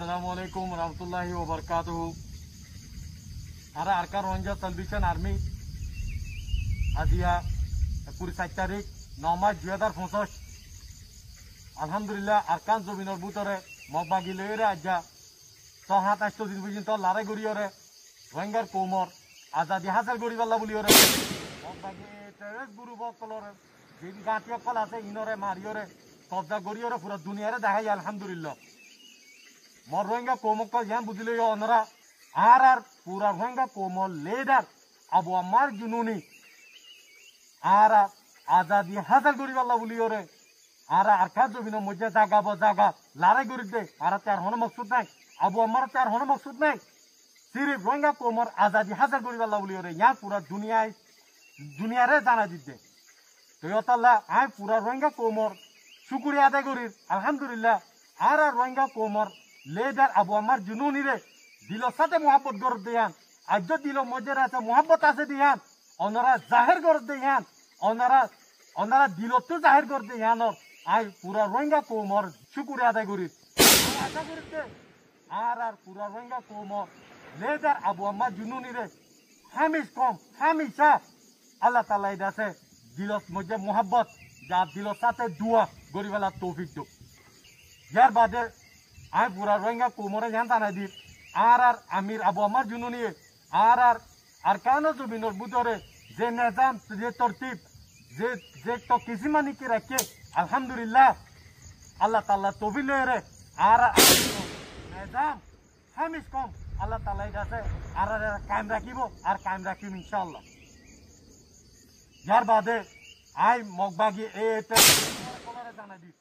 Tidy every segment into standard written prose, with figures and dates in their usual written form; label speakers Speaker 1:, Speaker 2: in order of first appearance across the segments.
Speaker 1: Assalamualaikum warahmatullahi wabarakatuh. Ara Arkan Rohingya Salvation Army Azia 27 তারিখ 9 March 2025 আলহামদুলিল্লাহ আরকান জমিনের ভিতরে মগবাগি লইরে আজ্জা 7-8 দিন পর্যন্ত লড়াই করিয়রে রোহিঙ্গার কৌমর আজাদি হাসিল করিবাল্লা বলিয়রে মগবাগি টেররিস্ট গ্রুপ কলরে যে গাঁটি কল আছে ইনরে মারিয়রে কবজা করিয়রে পুরো দুনিয়ারে দেখাই আলহামদুলিল্লাহ মর রোহিঙ্গা কৌমক ইয়ান বুঝিল অনরা আর পুরা রোহিঙ্গা কৌমর লিডার আবু আম্মার জুনুনি আর আজাদি হাসিল করিবাল্লা বলিয়রে আর আরকান জমিনের মধ্যে জাগা লড়াই করি দে আর তার হন মকসুদ নাই আবু আম্মার তার হন মকসুদ নাই সিরিফ রোহিঙ্গা কৌমর আজাদি হাসিল করিবাল্লা বলিয়রে ইয়ান পুরা দুনিয়ারে জানা দিতে তো ইয়তাল্লাহ আই পুরা রোহিঙ্গা কৌমর শুকুরিয়া আদায় করি আলহামদুলিল্লাহ আর রোহিঙ্গা কৌমর লিডার আবু আম্মার জুনুনি রে দিলর সাথে মোহাব্বত গড় দেয়ান আজ দিল মধ্যে আছে মোহাব্বত আছে দিয়ান ওনারা জাহের গড় দেয়ান ওনারা দিলতো জাহের গড় দেয়ান আই পুরা রোহিঙ্গা কৌমর শুকুরিয়া আদায় করি আশা করিতে আর পুরা রোহিঙ্গা কৌমর লিডার আবু আম্মার জুনুনি রে হামেশা আল্লাহ তাআলা আছে দিলত মধ্যে মোহাব্বত যা দিলর সাথে দুয়া গরিবেলা তৌফিক দো ইয়ার বাদে আই পুরা রোহিঙ্গা কৌমরে জান জানাই দি আর আমির আবু আম্মার জুনুনি আর আরকান জমিনের ভিতরে যে নিজাম যে তরতিব যে তো কিসিমানি কি রাখে আলহামদুলিল্লাহ আল্লাহ তাআলা তৌফিক লয়ে আর নিজাম হামিশ কম আল্লাহ তাআলা আছে আর কায়েম রাখিব আর কায়েম রাখিব ইনশাআল্লাহ ইয়ার বাদে আই মগবাগি এতে কলরে জানাই দি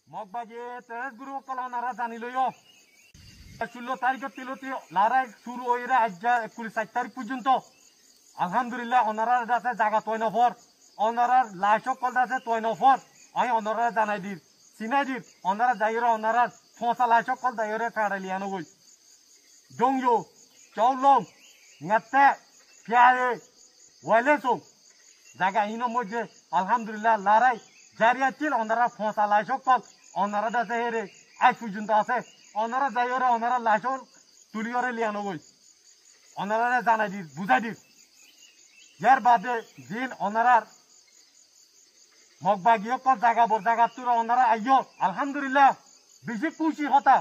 Speaker 1: মগবাগি টেররিস্ট গ্রুপ কলনারা জানি লইও 16 তারিখ তিলতি লড়াই শুরু হইরা আজ্জা 29 তারিখ পর্যন্ত আলহামদুলিল্লাহ ওনারার কাছে জায়গা তৈ নফর ওনারার লাইশক কল আছে তৈ নফর আমি ওনারা জানাই দি চিনাই দি ওনারা যাইরা ওনারার ফসা লাইশক কল দাইরে কাড়ালিয়ানো গই দংজো চাউলং নাতে পিয়ারে ওয়াইলেসো জায়গা ইনো মধ্যে আলহামদুলিল্লাহ লড়াই জারি আছে ওনারা ফসা লাইশক কল ওনারা দাসে হেরে আজ পর্যন্ত আছে ওনারা যাইরে ওনারা লাইশক তুলিয়রে লিয়ানো গই ওনারা জানাই দি বুঝাই দি ইয়ার বাদে দিন ওনারার মগবাগিও কল জায়গা তুরা ওনারা আইয় আলহামদুলিল্লাহ বেশি খুশি হতা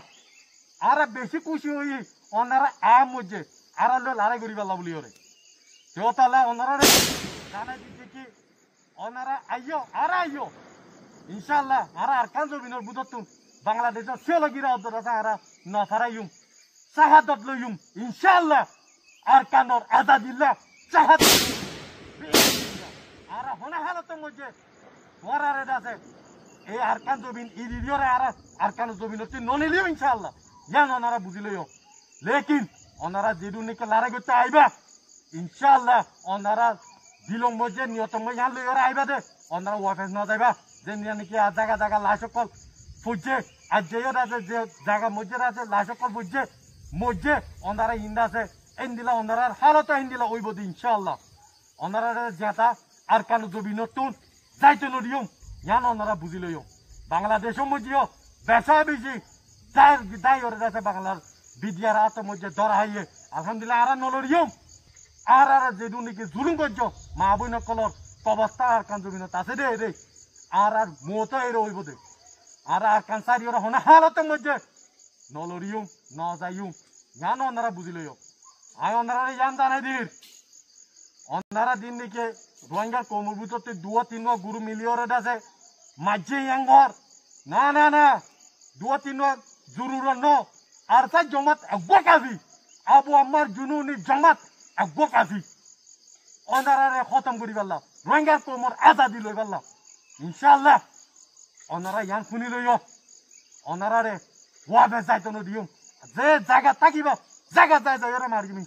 Speaker 1: আর বেশি খুশি হই ওনারা মধ্যে আর লড়াই করি পাল্লা বলি ওরে তাহলে ওনারা জানাই দিচ্ছে কি ওনারা আইয় ইনশাল্লাহ আর আরকান জমিনের বুধত বাংলাদেশের সিওলগিরা আছে আর নফারাইম শাহাদত লইম ইনশাল্লাহ আরকানর আজাদিল্লাহ শাহাদত আর হনা হালতের মধ্যে ওরারে আছে এই আরকান জমিন ইদিয়রে আর আরকান জমিন হচ্ছে ননিলিও ইনশাআল্লাহ ইয়ান ওনারা বুঝিলইও লেকিন ওনারা যেদু নাকি লড়াই করতে আইবা ইনশাআল্লাহ ওনারা দিলং মধ্যে নিয়তম ইয়ান লইরে আইবা দে ওনারা ওয়াফেস না যাইবা যে নাকি আর জায়গা লাশকল ফুজে আর যে আছে যে জায়গা মধ্যে আছে লাশকল ফুজে মধ্যে ওনারা ইন্দা আছে ইন্দিলা ওনারা হালত ইন্দিলা ওইব দি ইনশাআল্লাহ ওনারা যেটা আরকান জমি নতুন যাইতে নদিও ইয়ান ওনারা বুঝিলইও বাংলাদেশের মধ্যেও বেশা বেশি যাই ওরে আছে বাংলার বিদ্যার হাতের মধ্যে ধরা হইয়ে আলহামদুলিল্লাহ আর নলরিও আর যেদু নাকি জুলুম করছ মা বই নকলর অবস্থা আরকান জমি নত আছে রে আর মতো এর হইব দে আর আরকান সারি ওরা হনা হালতের মধ্যে নলরিও ন যাইও ইয়ান ওনারা বুঝিলইও আয় ওনারা ইয়ান জানাই দির ওনারা দিন নাকি রোহিঙ্গার কৌমর ভিতরতে 2-3 গুরু মিলিয়রে আছে মাঝে ইয়াঙ্গর না 2-3 জরুর ন আর তাই জমাত একবাকাজি আবু আম্মার জুনুনি জমাত একবাকাজি ওনারা খতম করি পারলাম রোহিঙ্গার কৌমর আজাদি লই পারলাম ইনশাআল্লাহ ওনারা ইয়ান শুনি লইও ওনারা রে ওয়াবে যাইতো নদিও যে জায়গা থাকিবা জায়গা যাই মারিম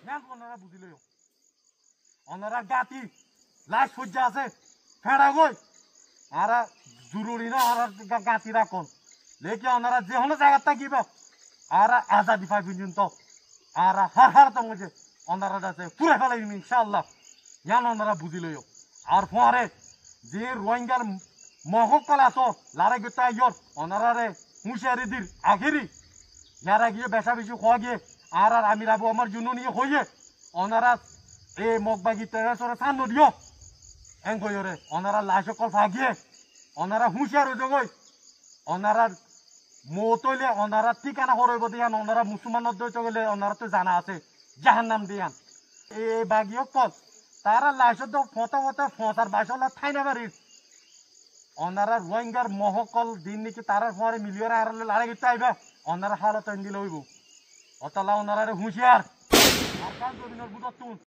Speaker 1: ইয়ান ওনারা বুঝি লইও ওনারা গাতি লাশ সজ্জা আছে ফেড়া গই আর জরুরি না আর গাতি রাখন লেকে ওনারা যে হলো জায়গা থাকিব আর আজাদি পাই পর্যন্ত আর হার তো মধ্যে ওনারা আছে পুরা ফেলাইম ইনশাআল্লাহ ইয়ান ওনারা বুঝি লইও আর পরে যে রোহিঙ্গার মহকল আছো লড়াই করতে আইয়র ওনারা হুঁশিয়ারি দির আগেরই যারা গিয়ে বেশা বেশি খোয়া গিয়ে আর আমি রাবো আমার জন্য নিয়ে হইয়ে ওনারা এ মগবাগি তেরাসরে সান দিও এং কইরে ওনারা লাশ কল ফাগিয়ে ওনারা হুঁশিয়ার হয়ে যাই ওনারা মতইলে ওনারা ঠিকানা হরইব দিয়ান ওনারা মুসলমানের দই চলে ওনারা তো জানা আছে জাহান্নাম দিয়ান এই বাগিও কল তারা লাশত ফটো ফটো ফসার বাসলা ঠাই না বাড়ির ওনারা রোহিঙ্গার মহকল দিন নাকি তারা পরে মিলিয়ন আর লাড়ে গিয়ে আইবা ওনারা হালত দিলে হইব অতলা ওনারা হুঁশিয়ার আর কাজ জমিনের বুঝতুন